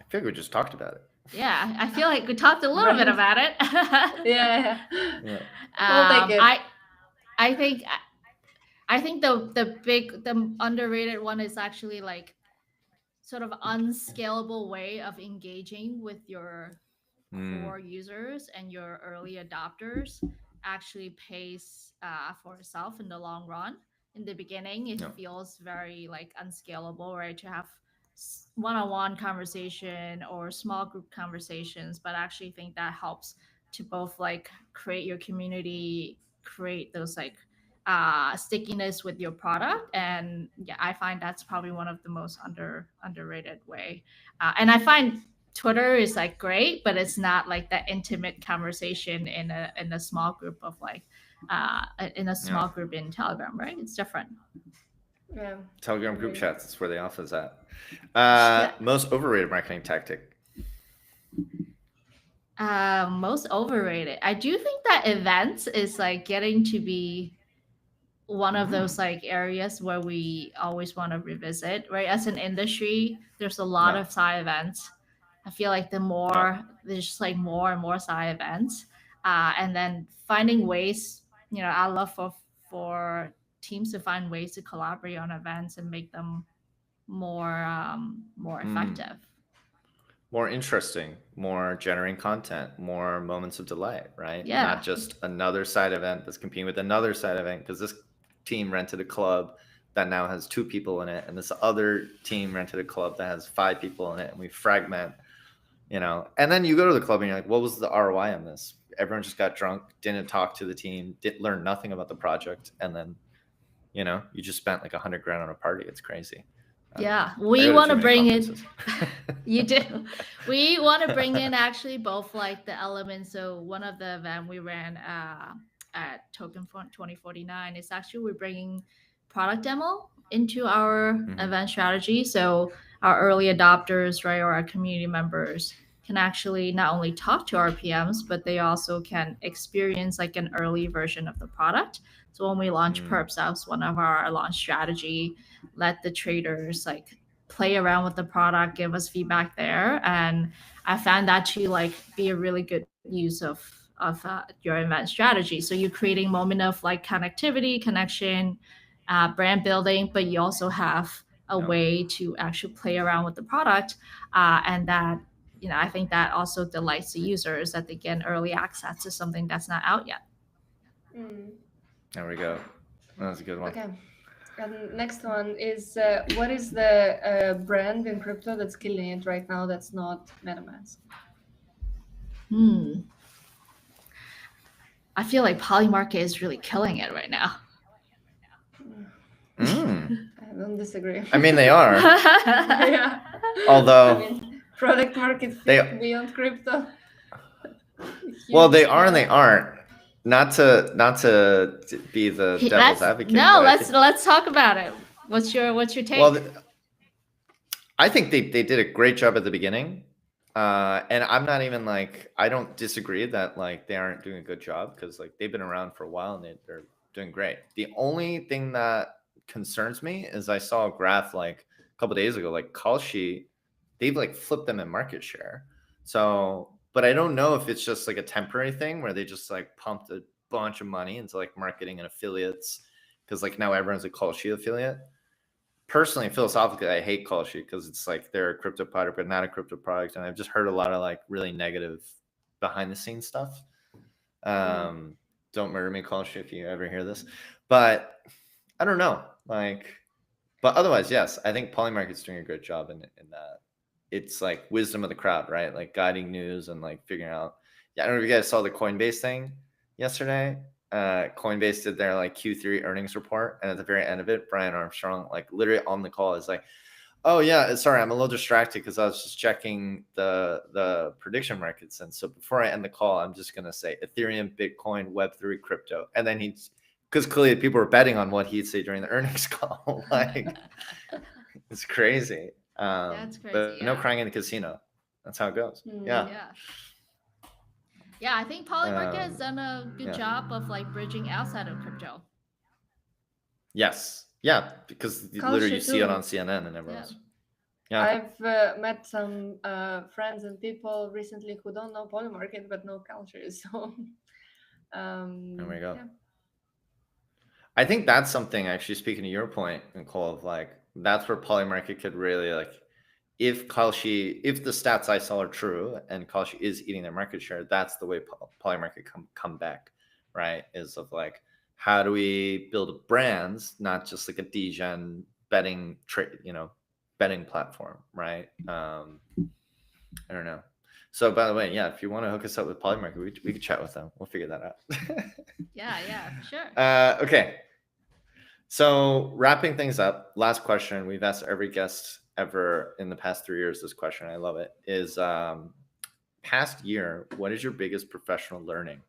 S1: I feel like we just talked about it.
S3: Yeah, I feel like we talked a little bit about it.
S2: Yeah.
S3: We'll take it. I think the underrated one is actually like sort of unscalable way of engaging with your core users and your early adopters actually pays for itself in the long run. In the beginning, it feels very like unscalable, right? To have one-on-one conversation or small group conversations, but I actually think that helps to both like create your community, create those like stickiness with your product. And yeah, I find that's probably one of the most underrated way. And I find Twitter is like great, but it's not like that intimate conversation in a small group of like in a small group in Telegram, right? It's different.
S2: Yeah.
S1: Telegram group chats, that's where the alpha is at. Most overrated marketing tactic.
S3: Most overrated. I do think that events is like getting to be one of those like areas where we always want to revisit, right? As an industry, there's a lot of side events. I feel like there's just like more and more side events, and then finding ways. I love for teams to find ways to collaborate on events and make them more effective,
S1: more interesting, more generating content, more moments of delight, right?
S3: Yeah.
S1: Not just another side event that's competing with another side event because this team rented a club that now has 2 people in it, and this other team rented a club that has 5 people in it, and we fragment, and then you go to the club and you're like, what was the ROI on this? Everyone just got drunk, didn't talk to the team, didn't learn nothing about the project, and then you just spent like $100,000 on a party. It's crazy.
S3: Yeah, we want to bring in you do we want to bring in actually both like the elements. So one of the event we ran at Token 2049 is actually we're bringing product demo into our event strategy. So our early adopters, right, or our community members can actually not only talk to our PMs, but they also can experience like an early version of the product. So when we launch perps, that was one of our launch strategy. Let the traders like play around with the product, give us feedback there, and I found that to like be a really good use of your event strategy. So you're creating moment of like connectivity, connection, brand building, but you also have a way to actually play around with the product, and that I think that also delights the users that they get early access to something that's not out yet.
S1: There we go. That was a good one.
S2: Okay. And next one is what is the brand in crypto that's killing it right now that's not Metamask?
S3: I feel like Polymarket is really killing it right now.
S2: I don't disagree.
S1: I mean, they are.
S2: Yeah.
S1: Although
S2: product market fit beyond crypto.
S1: Well, they are and they aren't. Not to be the devil's advocate.
S3: No, let's talk about it. What's your take?
S1: Well, I think they did a great job at the beginning, and I'm not even like I don't disagree that like they aren't doing a good job because like they've been around for a while and they're doing great. The only thing that concerns me is I saw a graph like a couple of days ago, like Call Sheet, they've like flipped them in market share. So. But I don't know if it's just like a temporary thing where they just like pumped a bunch of money into like marketing and affiliates because like now everyone's a Call Sheet affiliate. Personally, philosophically, I hate Call Sheet because it's like they're a crypto product but not a crypto product, and I've just heard a lot of like really negative behind the scenes stuff. Don't murder me, Call Sheet, if you ever hear this. But I don't know, like, but otherwise, yes, I think Polymarket's doing a great job in that. It's like wisdom of the crowd, right? Like guiding news and like figuring out. Yeah, I don't know if you guys saw the Coinbase thing yesterday. Coinbase did their like Q3 earnings report, and at the very end of it, Brian Armstrong, like literally on the call, is like, "Oh yeah, sorry, I'm a little distracted because I was just checking the prediction markets, and so before I end the call, I'm just gonna say Ethereum, Bitcoin, Web3, crypto," and then because clearly people were betting on what he'd say during the earnings call. Like, it's crazy.
S3: That's crazy.
S1: But no crying in the casino. That's how it goes.
S3: Yeah, I think Polymarket has done a good job of like bridging outside of crypto.
S1: Yes. Yeah, because literally you see it on CNN and everyone else. Yeah.
S2: I've met some friends and people recently who don't know Polymarket but know culture. So
S1: there we go. Yeah. I think that's something, actually, speaking to your point, Nicole, of like that's where Polymarket could really like, if the stats I saw are true and Kalshi is eating their market share, that's the way Polymarket come back, right? Is of like, how do we build brands, not just like a degen betting betting platform, right? I don't know. So by the way, yeah, if you want to hook us up with Polymarket, we could chat with them. We'll figure that out.
S3: Yeah, sure.
S1: Okay. So wrapping things up, last question. We've asked every guest ever in the past 3 years this question. I love it. Is past year, what is your biggest professional learning?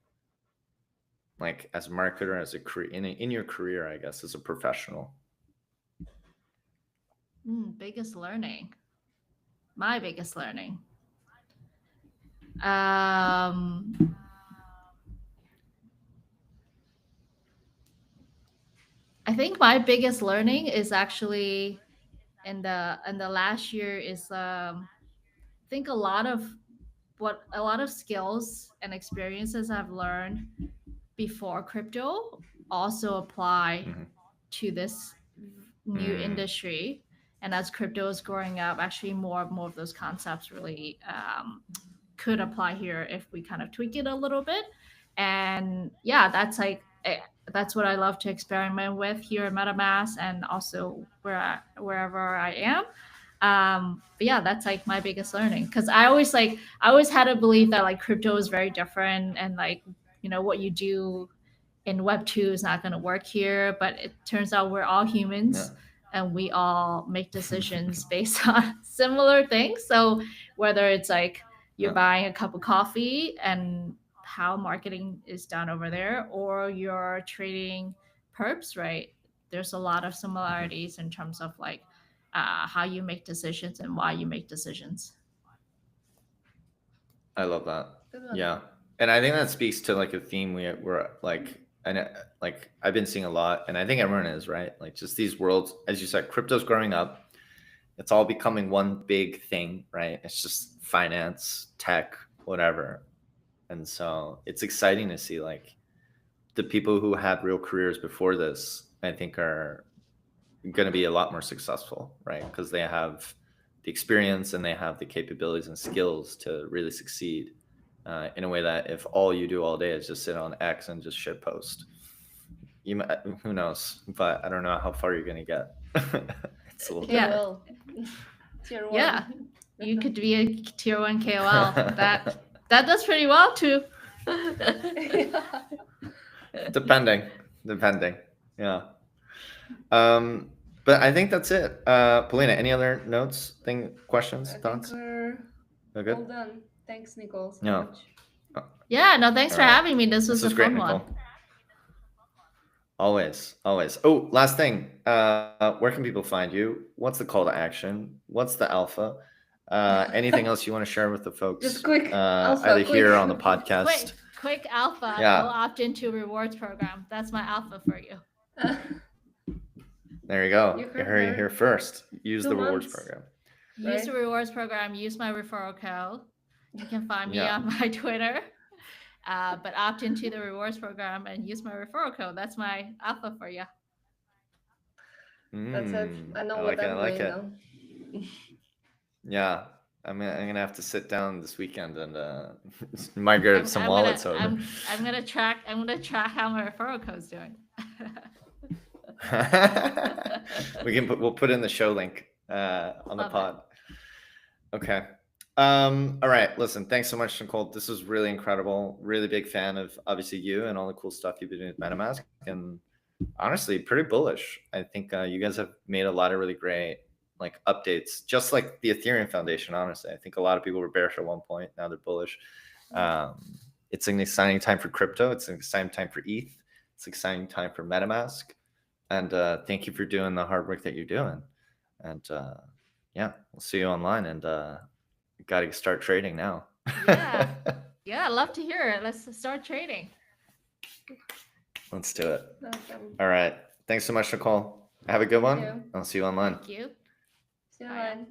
S1: Like as a marketer, as a career, in your career, I guess, as a professional.
S3: Biggest learning. My biggest learning. I think my biggest learning is actually in the last year is I think a lot of skills and experiences I've learned before crypto also apply to this new industry. And as crypto is growing up, actually more of those concepts really could apply here if we kind of tweak it a little bit. And yeah, that's what I love to experiment with here at Metamask and also wherever I am. But yeah, that's like my biggest learning, because I always had a belief that like crypto is very different and like, what you do in Web 2 is not going to work here. But it turns out we're all humans and we all make decisions based on similar things. So whether it's like you're buying a cup of coffee and how marketing is done over there, or you're trading perps, right? There's a lot of similarities in terms of like how you make decisions and why you make decisions.
S1: I love that. Yeah. And I think that speaks to like a theme we're like, and like I've been seeing a lot, and I think everyone is, right? Like just these worlds, as you said, crypto's growing up. It's all becoming one big thing, right? It's just finance, tech, whatever. And so it's exciting to see like the people who had real careers before this, I think are going to be a lot more successful, right? Because they have the experience and they have the capabilities and skills to really succeed in a way that if all you do all day is just sit on X and just shit post, who knows? But I don't know how far you're going to get. It's a little
S2: Tier 1.
S3: Yeah, you could be a tier 1 KOL. That does pretty well too.
S1: Depending. Yeah. But I think that's it. Polina, any other notes, questions, thoughts?
S2: We're
S1: good?
S2: all done. Thanks, Nicole, so much.
S3: Yeah, no, thanks for having me. This was a
S1: great,
S3: fun
S1: Nicole.
S3: one.
S1: Always. Oh, last thing. Where can people find you? What's the call to action? What's the alpha? Anything else you want to share with the folks?
S2: Just quick alpha,
S1: either here or on the podcast.
S3: Quick alpha.
S1: Yeah.
S3: Go opt into rewards program. That's my alpha for you.
S1: There you go. You heard it here first. Use the rewards program.
S3: Use the rewards program. Use my referral code. You can find me on my Twitter. But opt into the rewards program and use my referral code. That's my alpha for you.
S2: That's it. I know what I'm doing now.
S1: Yeah, I'm gonna have to sit down this weekend and migrate some wallets over.
S3: I'm gonna track how my referral code's doing.
S1: We'll put in the show link on the pod. Okay. All right. Listen, thanks so much, Nicole. This was really incredible. Really big fan of obviously you and all the cool stuff you've been doing with Metamask, and honestly, pretty bullish. I think you guys have made a lot of really great like updates, just like the Ethereum Foundation. Honestly, I think a lot of people were bearish at one point. Now they're bullish. It's an exciting time for crypto. It's an exciting time for ETH. It's an exciting time for MetaMask. And thank you for doing the hard work that you're doing. And yeah, we'll see you online, and got to start trading now.
S3: Yeah. Yeah, I love to hear it. Let's start trading.
S1: Let's do it. Awesome. All right. Thanks so much, Nicole. Have a good one. I'll see you online.
S3: Thank you.
S2: See you online.